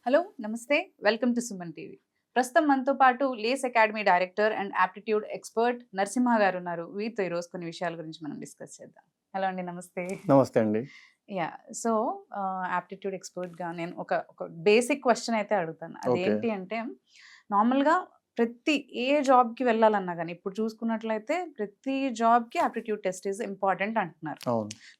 Hello నమస్తే welcome to Suman TV. ప్రస్తుతం మనతో పాటు లేస్ academy director and aptitude expert Narasimha గారు ఉన్నారు. వీరితో ఈరోజు కొన్ని విషయాల గురించి మనం డిస్కస్ చేద్దాం. హలో అండి, నమస్తే. నమస్తే అండి. యా, సో ఆప్టిట్యూడ్ ఎక్స్పర్ట్గా నేను ఒక బేసిక్ క్వశ్చన్ అయితే అడుగుతాను. అదేంటి అంటే, నార్మల్గా ప్రతి ఏ జాబ్కి వెళ్ళాలన్నా కానీ ఇప్పుడు చూసుకున్నట్లయితే ప్రతి జాబ్కి ఆప్టిట్యూడ్ టెస్ట్ ఈజ్ ఇంపార్టెంట్ అంటున్నారు.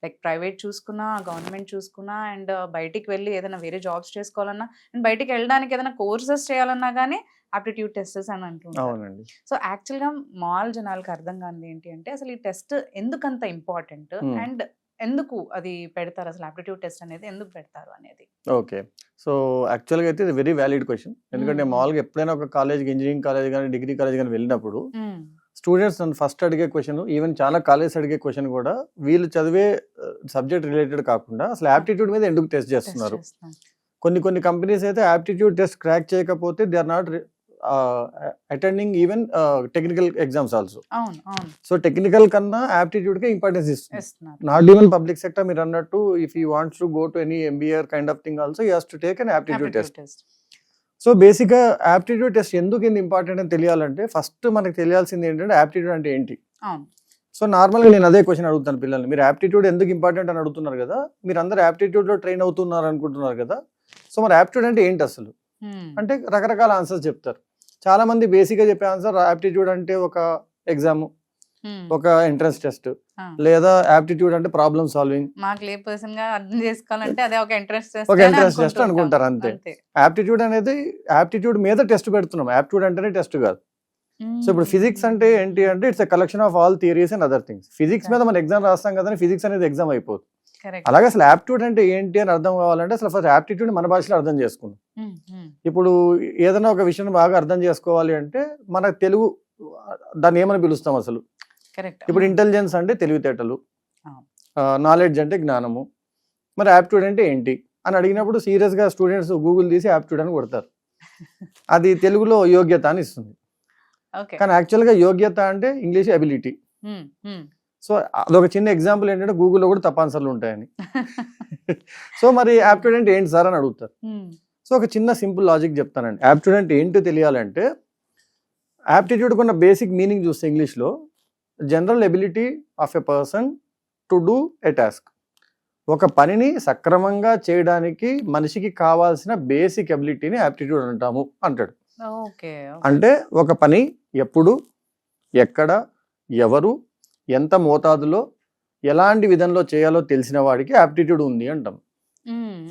లైక్ ప్రైవేట్ చూసుకున్నా, గవర్నమెంట్ చూసుకున్నా, అండ్ బయటికి వెళ్ళి ఏదైనా వేరే జాబ్స్ చేసుకోవాలన్నా, అండ్ బయటికి వెళ్ళడానికి ఏదైనా కోర్సెస్ చేయాలన్నా కానీ ఆప్టిట్యూడ్ టెస్టెస్ అని అంటున్నారు. సో యాక్చువల్గా మాల్ జనాలకు అర్థం కానిది ఏంటి అంటే, అసలు ఈ టెస్ట్ ఎందుకంత ఇంపార్టెంట్ అండ్ ఎందుకు అది పెడతారు, అసలు ఆప్టిట్యూడ్ టెస్ట్ అనేది ఎందుకు పెడతారు అనేది. ఓకే, సో యాక్చువల్గా అయితే ఇది వెరీ వ్యాలిడ్ క్వశ్చన్. ఎందుకంటే మామూలుగా ఎప్పుడైనా ఒక కాలేజ్కి, ఇంజనీరింగ్ కాలేజ్ కానీ, డిగ్రీ కాలేజ్ కానీ వెళ్ళినప్పుడు స్టూడెంట్స్ నన్ను ఫస్ట్ అడిగే క్వశ్చన్, ఈవెన్ చాలా కాలేజ్ అడిగే క్వశ్చన్ కూడా, వీళ్ళు చదివే సబ్జెక్ట్ రిలేటెడ్ కాకుండా అసలు ఆప్టిట్యూడ్ మీద ఎందుకు టెస్ట్ చేస్తున్నారు. కొన్ని కంపెనీస్ అయితే ఆప్టిట్యూడ్ టెస్ట్ క్రాక్ చేయకపోతే they are not attending even technical exams also. So technical కన్నా ఆప్టిట్యూడ్ కే ఇంపార్టెన్స్ ఇస్తున్నారు. Not even public sector. మీరు అన్నట్టు if you wants to go to any MBA kind of thing also you have to take an aptitude test. So basic గా aptitude test ఎందుకు important అని తెలియాలంటే, first మనకు తెలియాల్సింది ఏంటంటే ఆప్టిట్యూడ్ అంటే ఏంటి. సో నార్మల్ గా నేను అదే క్వశ్చన్ అడుగుతాను పిల్లల్ని, మీరు ఆప్టిట్యూడ్ ఎందుకు ఇంపార్టెంట్ అని అడుగుతున్నారు కదా, మీరు అందరు ఆప్టిట్యూడ్ లో ట్రైన్ అవుతున్నారు అనుకుంటున్నారు కదా, సో మరి ఆప్టిట్యూడ్ అంటే ఏంటి అసలు అంటే రకరకాల ఆన్సర్స్ చెప్తారు. చాలా మంది బేసిక్ గా చెప్పే ఆన్సర్ ఆప్టిట్యూడ్ అంటే ఒక ఎగ్జామ్, ఒక ఎంట్రన్స్ టెస్ట్, లేదా ఆప్టిట్యూడ్ అంటే ప్రాబ్లమ్ సాల్వింగ్. ఒక ఎంట్రన్స్ టెస్ట్ అనుకుంటారు అంతే. ఆప్టిట్యూడ్ అనేది ఆప్టిట్యూడ్ మీద టెస్ట్ పెడుతున్నాం, ఆప్టిట్యూడ్ అంటేనే టెస్ట్ కాదు. సో ఇప్పుడు ఫిజిక్స్ అంటే ఏంటి అంటే, it's a collection of all theories and other things. Physics మీద మనం ఎగ్జామ్ రాస్తాం కదా, ఫిజిక్స్ అనేది ఎగ్జామ్ అయిపోతుంది. అలాగే అసలు ఆప్టిట్యూడ్ అంటే ఏంటి అని అర్థం కావాలంటే అసలు ఫస్ట్ ఆప్టిట్యూడ్ మన భాషలో అర్థం చేసుకుందాం. ఇప్పుడు ఏదైనా ఒక విషయం బాగా అర్థం చేసుకోవాలి అంటే మన తెలుగు దాన్ని ఏమని పిలుస్తాం అసలు. ఇప్పుడు ఇంటెలిజెన్స్ అంటే తెలివితేటలు, నాలెడ్జ్ అంటే జ్ఞానము, మరి ఆప్టిట్యూడ్ అంటే ఏంటి అని అడిగినప్పుడు సీరియస్ గా స్టూడెంట్స్ గూగుల్ తీసి ఆప్టిట్యూడ్ అని కొడతారు. అది తెలుగులో యోగ్యత అని ఇస్తుంది. కానీ యాక్చువల్ గా యోగ్యత అంటే ఇంగ్లీష్ ఎబిలిటీ. సో అదొక చిన్న ఎగ్జాంపుల్ ఏంటంటే, గూగుల్లో కూడా తప్ప ఆన్సర్లు ఉంటాయని. సో మరి ఆప్టిట్యూడ్ అంటే ఏంటి సార్ అని అడుగుతారు. సో ఒక చిన్న సింపుల్ లాజిక్ చెప్తానండి. ఆప్టిట్యూడ్ అంటే ఏంటో తెలియాలంటే, ఆప్టిట్యూడ్ కొన్న బేసిక్ మీనింగ్ చూస్తే ఇంగ్లీష్లో general ability of a person to do a task. ఒక పనిని సక్రమంగా చేయడానికి మనిషికి కావాల్సిన బేసిక్ ఎబిలిటీని ఆప్టిట్యూడ్ అంటాము అంటాడు. అంటే ఒక పని ఎప్పుడు, ఎక్కడ, ఎవరు, ఎంత మోతాదులో, ఎలాంటి విధంలో చేయాలో తెలిసిన వాడికి ఆప్టిట్యూడ్ ఉంది అంటాం.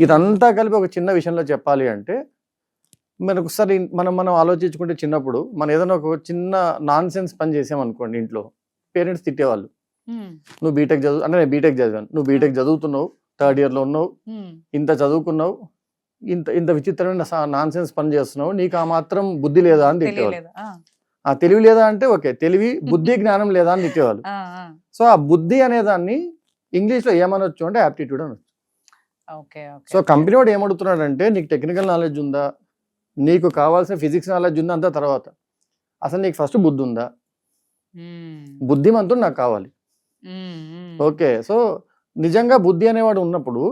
ఇదంతా కలిపి ఒక చిన్న విషయంలో చెప్పాలి అంటే, మనకు ఒకసారి మనం ఆలోచించుకుంటే, చిన్నప్పుడు మనం ఏదైనా ఒక చిన్న నాన్ సెన్స్ పని చేసామనుకోండి, ఇంట్లో పేరెంట్స్ తిట్టేవాళ్ళు. నువ్వు బీటెక్ చదువు అంటే, నేను బీటెక్ చదివాను, నువ్వు బీటెక్ చదువుతున్నావు, థర్డ్ ఇయర్ లో ఉన్నావు, ఇంత చదువుకున్నావు, ఇంత విచిత్రమైన నాన్ సెన్స్ పని చేస్తున్నావు, నీకు ఆ మాత్రం బుద్ధి లేదా అని తిట్టేవాళ్ళు. ఆ తెలివి లేదా అంటే ఓకే, తెలివి, బుద్ధి, జ్ఞానం లేదా అని తిట్టేవాళ్ళు. సో ఆ బుద్ధి అనే దాన్ని ఇంగ్లీష్ లో ఏమనొచ్చు అంటే ఆప్టిట్యూడ్ అనొచ్చు. సో కంపెనీ వాడు ఏమడుగుతున్నాడు అంటే, నీకు టెక్నికల్ నాలెడ్జ్ ఉందా, నీకు కావాల్సిన ఫిజిక్స్ నాలెడ్జ్ ఉందా, అంతా తర్వాత అసలు నీకు ఫస్ట్ బుద్ధి ఉందా, బుద్ధిమంతుడు నాకు కావాలి. ఓకే, సో నిజంగా బుద్ధి అనేవాడు ఉన్నప్పుడు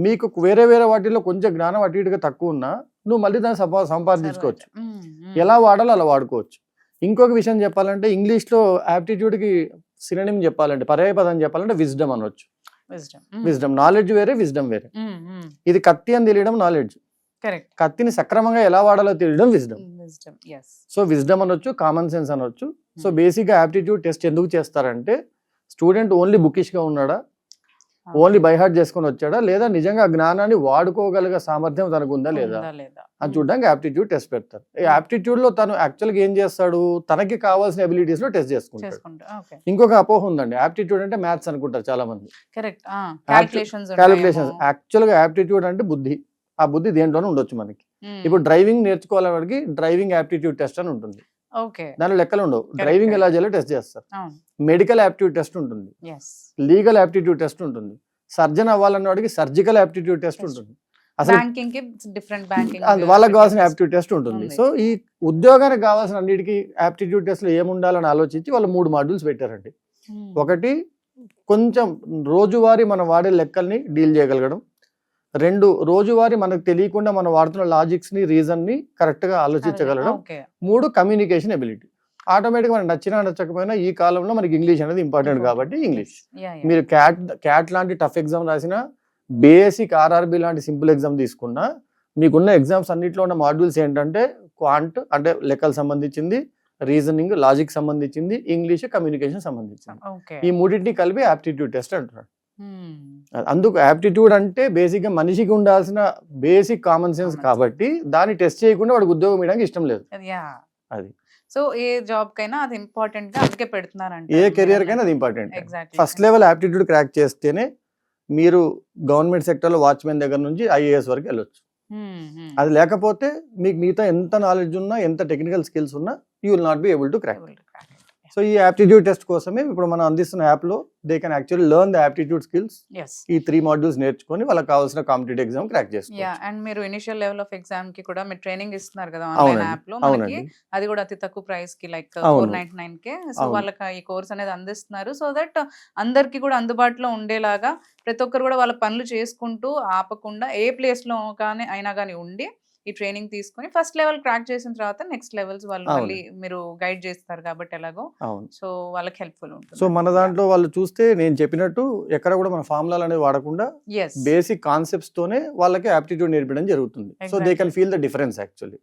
మీకు వేరే వేరే వాటిలో కొంచెం జ్ఞానం అటు ఇటుగా తక్కువ ఉన్నా నువ్వు మళ్ళీ దాన్ని సంపాదించుకోవచ్చు. ఎలా వాడాలో అలా వాడుకోవచ్చు. ఇంకొక విషయం చెప్పాలంటే, ఇంగ్లీష్ లో ఆప్టిట్యూడ్ కి సినోనిమ్ చెప్పాలంటే, పర్యాయ పదం చెప్పాలంటే విజ్డమ్ అనొచ్చు. విజ్డమ్, నాలెడ్జ్ వేరే, విజ్డమ్ వేరే. ఇది కత్తి అని తెలియడం నాలెడ్జ్, కత్తిని సక్రమంగా ఎలా వాడాలో తెలియడం విజ్డమ్. సో విజ్డమ్ అనొచ్చు, కామన్ సెన్స్ అనొచ్చు. సో బేసిక్ గా ఆప్టిట్యూడ్ టెస్ట్ ఎందుకు చేస్తారంటే, స్టూడెంట్ ఓన్లీ బుకిష్ గా ఉన్నాడా, ఓన్లీ బై హార్ట్ చేసుకుని వచ్చాడా, లేదా నిజంగా జ్ఞానాన్ని వాడుకోగలిగే సామర్థ్యం తనకు ఉందా లేదా అని చూడడానికి ఆప్టిట్యూడ్ టెస్ట్ పెడతారు. ఈ ఆప్టిట్యూడ్ లో తను యాక్చువల్గా ఏం చేస్తాడు, తనకి కావాల్సిన ఎబిలిటీస్ లో టెస్ట్ చేసుకుంటాడు. ఇంకొక అపోహ ఉందండి, ఆప్టిట్యూడ్ అంటే మ్యాథ్స్ అనుకుంటారు చాలా మంది. క్యాలిక్యులేషన్స్. యాక్చువల్ గా ఆప్టిట్యూడ్ అంటే బుద్ధి. ఆ బుద్ధి దేంట్లోనే ఉండొచ్చు మనకి. ఇప్పుడు డ్రైవింగ్ నేర్చుకోవాలని వాడికి డ్రైవింగ్ ఆప్టిట్యూడ్ టెస్ట్ అని ఉంటుంది. దానిలో లెక్కలు ఉండవు. డ్రైవింగ్ ఎలా చేయాలో టెస్ట్ చేస్తారు. మెడికల్ ఆప్టిట్యూడ్ టెస్ట్ ఉంటుంది, లీగల్ ఆప్టిట్యూడ్ టెస్ట్ ఉంటుంది, సర్జన్ అవ్వాలన్న వాడికి సర్జికల్ ఆప్టిట్యూడ్ టెస్ట్ ఉంటుంది, అసలు వాళ్ళకి కావాల్సిన ఆప్టిట్యూడ్ టెస్ట్ ఉంటుంది. సో ఈ ఉద్యోగానికి కావాల్సిన అన్నిటికీ ఆప్టిట్యూడ్ టెస్ట్ లో ఏముండాలని ఆలోచించి వాళ్ళు 3 మాడ్యూల్స్ పెట్టారండి. ఒకటి కొంచెం రోజువారీ మనం వాడే లెక్కల్ని డీల్ చేయగలగడం, 2 రోజువారీ మనకు తెలియకుండా మనం వాడుతున్న లాజిక్స్ ని రీజన్ ని కరెక్ట్ గా ఆలోచించగలడం. Okay 3 communication ability. ఆటోమేటిక్ మనకు నచ్చినా నచ్చకపోయినా ఈ కాలంలో మనకి ఇంగ్లీష్ అనేది ఇంపార్టెంట్ కాబట్టి ఇంగ్లీష్. మీరు క్యాట్ లాంటి టఫ్ ఎగ్జామ్ రాసినా, బేసిక్ ఆర్ఆర్బి లాంటి సింపుల్ ఎగ్జామ్ తీసుకున్నా, మీకున్న ఎగ్జామ్స్ అన్నిట్లో ఉన్న మాడ్యూల్స్ ఏంటంటే క్వాంట్ అంటే లెక్కలు సంబంధించింది, రీజనింగ్ లాజిక్ సంబంధించింది, ఇంగ్లీష్ కమ్యూనికేషన్ సంబంధించింది. ఈ మూడింటిని కలిపి యాప్టిట్యూడ్ టెస్ట్ అంటున్నారు. అందుకు యాప్టిట్యూడ్ అంటే బేసిక్ గా మనిషికి ఉండాల్సిన బేసిక్ కామన్ సెన్స్ కాబట్టి దాన్ని టెస్ట్ చేయకుండా వాడికి ఉద్యోగం ఇవ్వడానికి ఇష్టం లేదు. అది సో ఏ జాబ్ కైనా అది ఇంపార్టెంట్ గా అందుకే పెడుతున్నారంట. ఏ కెరియర్ కైనా అది important. Exactly first level aptitude crack చేస్తేనే మీరు గవర్నమెంట్ సెక్టర్ లో వాచ్మెన్ దగ్గర నుంచి ఐఏఎస్ వరకు వెళ్ళొచ్చు. అది లేకపోతే మీకు మిగతా ఎంత నాలెడ్జ్ ఉన్నా, ఎంత టెక్నికల్ స్కిల్స్ ఉన్నా, you will not be able to crack. So ఈ యాప్టిట్యూడ్ టెస్ట్ కోసమే ఇప్పుడు మనం అందిస్తున్న యాప్ లో they can actually learn the aptitude skills. ఈ 3 మాడ్యూల్స్ నేర్చుకొని వాళ్ళకి కావాల్సిన కాంపిటేటివ్ ఎగ్జామ్ క్రాక్ చేసుకోవచ్చు. అండ్ మీరు ఇనిషియల్ లెవెల్ ఆఫ్ ఎగ్జామ్ కి కూడా మీరు ట్రైనింగ్ ఇస్తున్నారు కదా ఆన్లైన్ యాప్ లో మనకి. అది కూడా అతి తక్కువ ప్రైస్ కి లైక్ 499K. సో వాళ్ళకి ఈ కోర్స్ అనేది అందిస్తున్నారు. సో దట్ అందరికి కూడా అందుబాటులో ఉండేలాగా ప్రతి ఒక్కరు కూడా వాళ్ళ పనులు చేసుకుంటూ ఆపకుండా ఏ ప్లేస్ లో కానీ అయినా కానీ ఉండి ఈ ట్రైనింగ్ తీసుకొని ఫస్ట్ లెవెల్ క్రాక్ చేసిన తర్వాత నెక్స్ట్ లెవెల్స్ వాళ్ళు మళ్ళీ మీరు గైడ్ చేస్తారు కాబట్టి ఎలాగో. సో వాళ్ళకి హెల్ప్ఫుల్ ఉంటుంది. సో మన దాంట్లో వాళ్ళు చూస్తే నేను చెప్పినట్టు ఎక్కడ కూడా మన ఫార్ములాలు అనేది వాడకుండా బేసిక్ కాన్సెప్ట్స్ తోనే వాళ్ళకి యాప్టిట్యూడ్ నేర్పడం జరుగుతుంది. So they can feel the difference actually.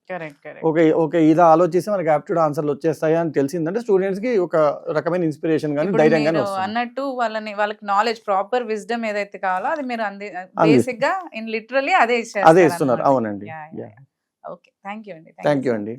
Okay ఇలా ఆలోచిస్తే మనకి యాప్టిట్యూడ్ ఆన్సర్లు వచ్చేస్తాయా అని తెలిసిందంటే స్టూడెంట్స్ కి ఒక రకమైన ఇన్స్పిరేషన్ గానీ ధైర్యం గానీ వస్తుంది. అన్నట్టు వాళ్ళకి నాలెడ్జ్ ప్రాపర్ విజ్డమ్ ఏదైతే కావాలో అది మీరు బేసిక్ గా ఇన్ లిటరల్లీ అదే ఇస్తున్నారు. అవునండి. ఓకే థ్యాంక్ యూ అండి. థ్యాంక్ యూ అండి.